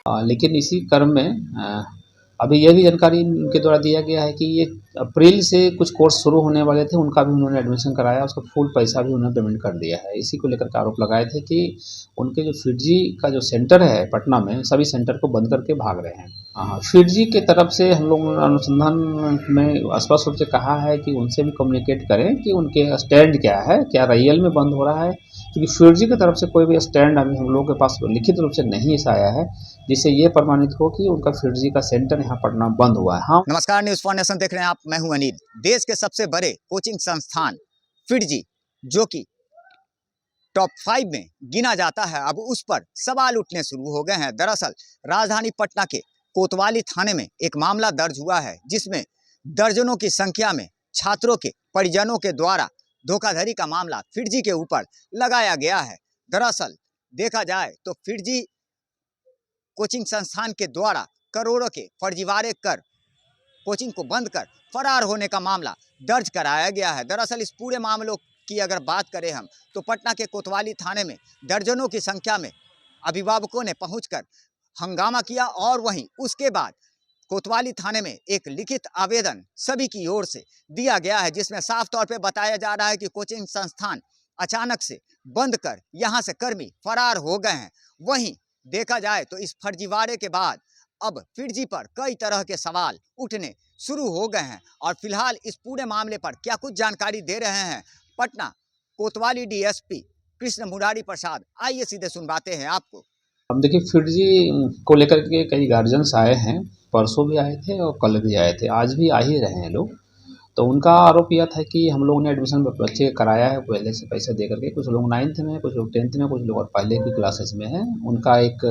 लेकिन इसी क्रम में अभी यह भी जानकारी उनके द्वारा दिया गया है कि ये अप्रैल से कुछ कोर्स शुरू होने वाले थे, उनका भी उन्होंने एडमिशन कराया, उसका फुल पैसा भी उन्होंने पेमेंट कर दिया है। इसी को लेकर के आरोप लगाए थे कि उनके जो फिटजी का जो सेंटर है पटना में, सभी सेंटर को बंद करके भाग रहे हैं। हाँ, फिटजी की तरफ से हम लोग अनुसंधान में स्पष्ट रूप से कहा है कि उनसे भी कम्युनिकेट करें कि उनके स्टैंड क्या है, क्या रियल में बंद हो रहा है, क्योंकि फिटजी की तरफ से कोई भी स्टैंड अभी हम लोगों के पास लिखित रूप से नहीं ऐसा आया है जिससे ये प्रमाणित हो कि उनका फिटजी का सेंटर यहाँ पटना बंद हुआ है। हाँ, नमस्कार, न्यूज़ फॉर नेशन देख रहे हैं आप। मैं हूं अनिल। देश के सबसे बड़े कोचिंग संस्थान फिटजी, जो कि टॉप 5 में गिना जाता है, अब उस पर सवाल उठने शुरू हो गए हैं। दरअसल राजधानी पटना के कोतवाली थाने में एक मामला दर्ज हुआ है, जिसमें दर्जनों की संख्या में छात्रों के परिजनों के द्वारा धोखाधड़ी का मामला फिटजी के ऊपर लगाया गया है। दरअसल देखा जाए तो फिटजी कोचिंग संस्थान के द्वारा करोड़ों के फर्जीवाड़े कर कोचिंग को बंद कर फरार होने का मामला दर्ज कराया गया है। दरअसल इस पूरे मामलों की अगर बात करें हम, तो पटना के कोतवाली थाने में दर्जनों की संख्या में अभिभावकों ने पहुंचकर हंगामा किया, और वहीं उसके बाद कोतवाली थाने में एक लिखित आवेदन सभी की ओर से दिया गया है, जिसमें साफ तौर पर बताया जा रहा है कि कोचिंग संस्थान अचानक से बंद कर यहाँ से कर्मी फरार हो गए हैं। वहीं देखा जाए तो इस फर्जीवाड़े के बाद अब फिटजी पर कई तरह के सवाल उठने शुरू हो गए हैं, और फिलहाल इस पूरे मामले पर क्या कुछ जानकारी दे रहे हैं पटना कोतवाली डीएसपी कृष्ण मुरारी प्रसाद। आइए सीधे सुनवाते हैं आपको। अब देखिए, फिटजी को लेकर के कई गार्जियंस आए हैं, परसों भी आए थे और कल भी आए थे, आज भी आ ही रहे हैं लोग। तो उनका आरोप यह था कि हम लोगों ने एडमिशन बच्चे कराया है पहले से पैसे दे करके, कुछ लोग 9th में, कुछ लोग 10th में, कुछ लोग और पहले की क्लासेस में हैं। उनका एक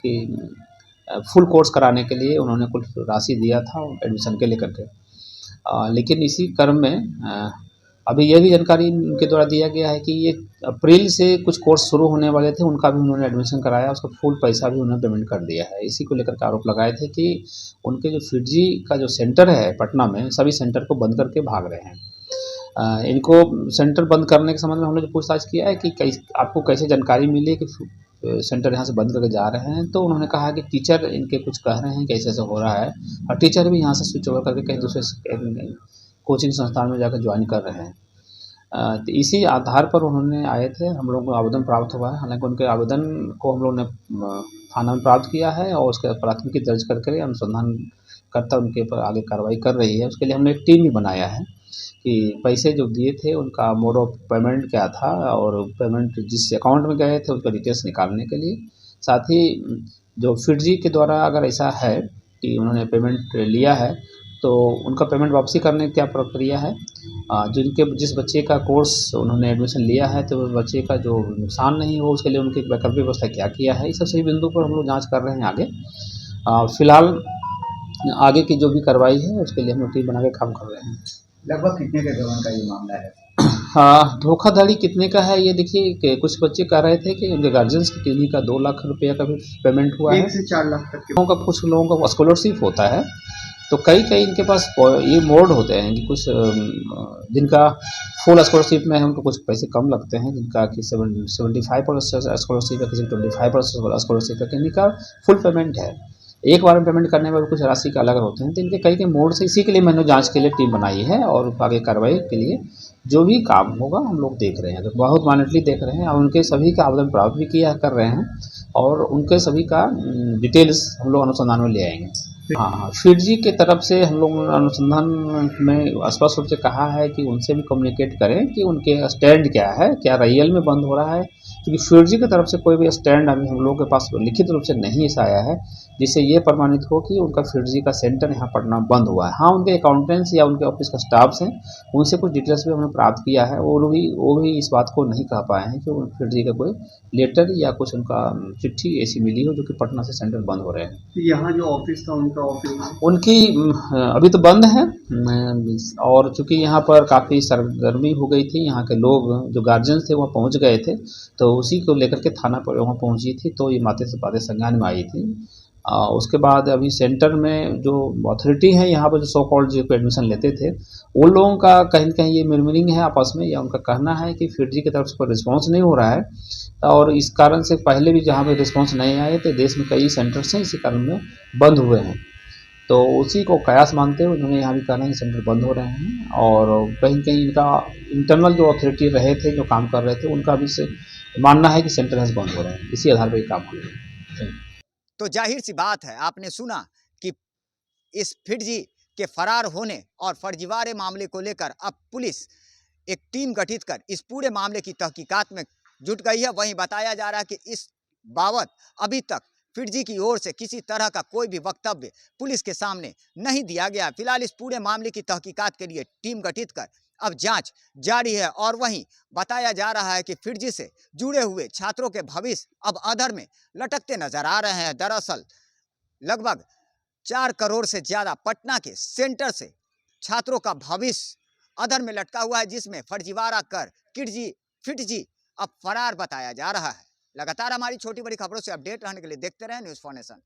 कि फुल कोर्स कराने के लिए उन्होंने कुछ राशि दिया था एडमिशन के लेकर के। लेकिन इसी क्रम में अभी यह भी जानकारी उनके द्वारा दिया गया है कि ये अप्रैल से कुछ कोर्स शुरू होने वाले थे, उनका भी उन्होंने एडमिशन कराया, उसका फुल पैसा भी उन्होंने पेमेंट कर दिया है। इसी को लेकर के आरोप लगाए थे कि उनके जो फिटजी का जो सेंटर है पटना में, सभी सेंटर को बंद करके भाग रहे हैं। इनको सेंटर बंद करने के संबंध में हम लोग पूछताछ किया है कि आपको कैसे जानकारी मिली कि सेंटर यहाँ से बंद करके जा रहे हैं। तो उन्होंने कहा कि टीचर इनके कुछ कह रहे हैं कि ऐसे ऐसे हो रहा है, और टीचर भी यहाँ से स्विच ओवर करके कहीं दूसरे कोचिंग संस्थान में जाकर ज्वाइन कर रहे हैं। तो इसी आधार पर उन्होंने आए थे, हम लोग को आवेदन प्राप्त हुआ है। हालांकि उनके आवेदन को हम लोग ने थाना में प्राप्त किया है, और उसके प्राथमिकी दर्ज करके अनुसंधानकर्ता उनके ऊपर आगे कार्रवाई कर रही है। उसके लिए हमने एक टीम भी बनाया है कि पैसे जो दिए थे उनका मोड ऑफ पेमेंट क्या था, और पेमेंट जिस अकाउंट में गए थे उसका डिटेल्स निकालने के लिए। साथ ही जो फिटजी के द्वारा अगर ऐसा है कि उन्होंने पेमेंट लिया है, तो उनका पेमेंट वापसी करने की क्या प्रक्रिया है, जिस बच्चे का कोर्स उन्होंने एडमिशन लिया है, तो उस बच्चे का जो नुकसान नहीं हो उसके लिए उनकी वैकल्पिक व्यवस्था क्या किया है। इस सब सही बिंदु पर हम लोग जाँच कर रहे हैं आगे। फिलहाल आगे की जो भी कार्रवाई है उसके लिए हम लोग टीम बना के काम कर रहे हैं। लगभग कितने के गबन का ये मामला है? हाँ, धोखाधड़ी कितने का है ये देखिए कि कुछ बच्चे कह रहे थे कि उनके गार्जियंस की किन्हीं का 2 लाख रुपये का भी पेमेंट हुआ है। 1 से 4 लाख तक लोगों का, कुछ लोगों का स्कॉलरशिप होता है, तो कई इनके पास ये मोड होते हैं कि कुछ जिनका फुल स्कॉलरशिप में है उनको कुछ पैसे कम लगते हैं, जिनका कि 75% स्कॉलरशिप है, किसी 25% स्कॉलरशिप है, किसी का फुल पेमेंट है। एक बार में पेमेंट करने में कुछ राशि का अलग होते हैं। तो इनके कई मोड से, इसी के लिए मैंने जांच के लिए टीम बनाई है, और आगे कार्रवाई के लिए जो भी काम होगा हम लोग देख रहे हैं, तो बहुत मॉनिटरली देख रहे हैं, और उनके सभी का आवेदन प्राप्त भी किया कर रहे हैं, और उनके सभी का डिटेल्स हम लोग अनुसंधान में ले आएंगे। हाँ, फिटजी के तरफ से हम लोग अनुसंधान में स्पष्ट रूप से कहा है कि उनसे भी कम्युनिकेट करें कि उनके स्टैंड क्या है, क्या रियल में बंद हो रहा है, क्योंकि फिटजी की तरफ से कोई भी स्टैंड अभी हम लोगों के पास लिखित रूप से नहीं ऐसा आया है जिससे ये प्रमाणित हो कि उनका फिटजी का सेंटर यहाँ पटना बंद हुआ है। हाँ, उनके अकाउंटेंट्स या उनके ऑफिस का स्टाफ्स हैं, उनसे कुछ डिटेल्स भी हमने प्राप्त किया है, वो भी इस बात को नहीं कह पाए हैं कि फिटजी का कोई लेटर या कुछ उनका चिट्ठी ऐसी मिली हो जो कि पटना से सेंटर बंद हो रहे हैं। तो यहाँ जो ऑफिस था उनका ऑफिस उनकी अभी तो बंद है, और चूँकि यहाँ पर काफ़ी सरगर्मी हो गई थी, यहाँ के लोग जो गार्जियंस थे वहाँ पहुँच गए थे, तो उसी को लेकर के थाना पर वहाँ पहुँची थी, तो ये बातें संज्ञान में आई थी। उसके बाद अभी सेंटर में जो अथॉरिटी है यहाँ पर, जो सो कॉल्ड जो एडमिशन लेते थे, उन लोगों का कहीं न कहीं ये मिरमरिंग है आपस में, या उनका कहना है कि फिटजी की तरफ से कोई रिस्पॉन्स नहीं हो रहा है, और इस कारण से पहले भी जहाँ पे रिस्पॉन्स नहीं आए थे, देश में कई सेंटर्स हैं इसी कारण में बंद हुए हैं। तो उसी को कयास मानते हुए उन्होंने यहाँ भी कहा कि सेंटर बंद हो रहे हैं, और कहीं कहीं इनका इंटरनल जो अथॉरिटी रहे थे, जो काम कर रहे थे, उनका भी से मानना है कि सेंटर बंद हो रहे हैं, इसी आधार पर ये काम हो रहा है। तो जाहिर सी बात है, आपने सुना कि इस फिरजी के फरार होने और फर्जीवाड़े मामले को लेकर अब पुलिस एक टीम गठित कर इस पूरे मामले की तहकीकात में जुट गई है। वहीं बताया जा रहा है कि इस बाबत अभी तक फिरजी की ओर से किसी तरह का कोई भी वक्तव्य पुलिस के सामने नहीं दिया गया। फिलहाल इस पूरे मामले की तहकीकात के लिए टीम गठित कर अब जांच जारी है। और वहीं बताया जा रहा है कि फिरजी से जुड़े हुए छात्रों के भविष्य अब अधर में लटकते नजर आ रहे हैं। दरअसल लगभग 4 करोड़ से ज्यादा पटना के सेंटर से छात्रों का भविष्य अधर में लटका हुआ है, जिसमें फर्जीवाड़ा कर फिटजी अब फरार बताया जा रहा है। लगातार हमारी छोटी बड़ी खबरों से अपडेट रहने के लिए देखते रहें न्यूज़ फॉर नेशन।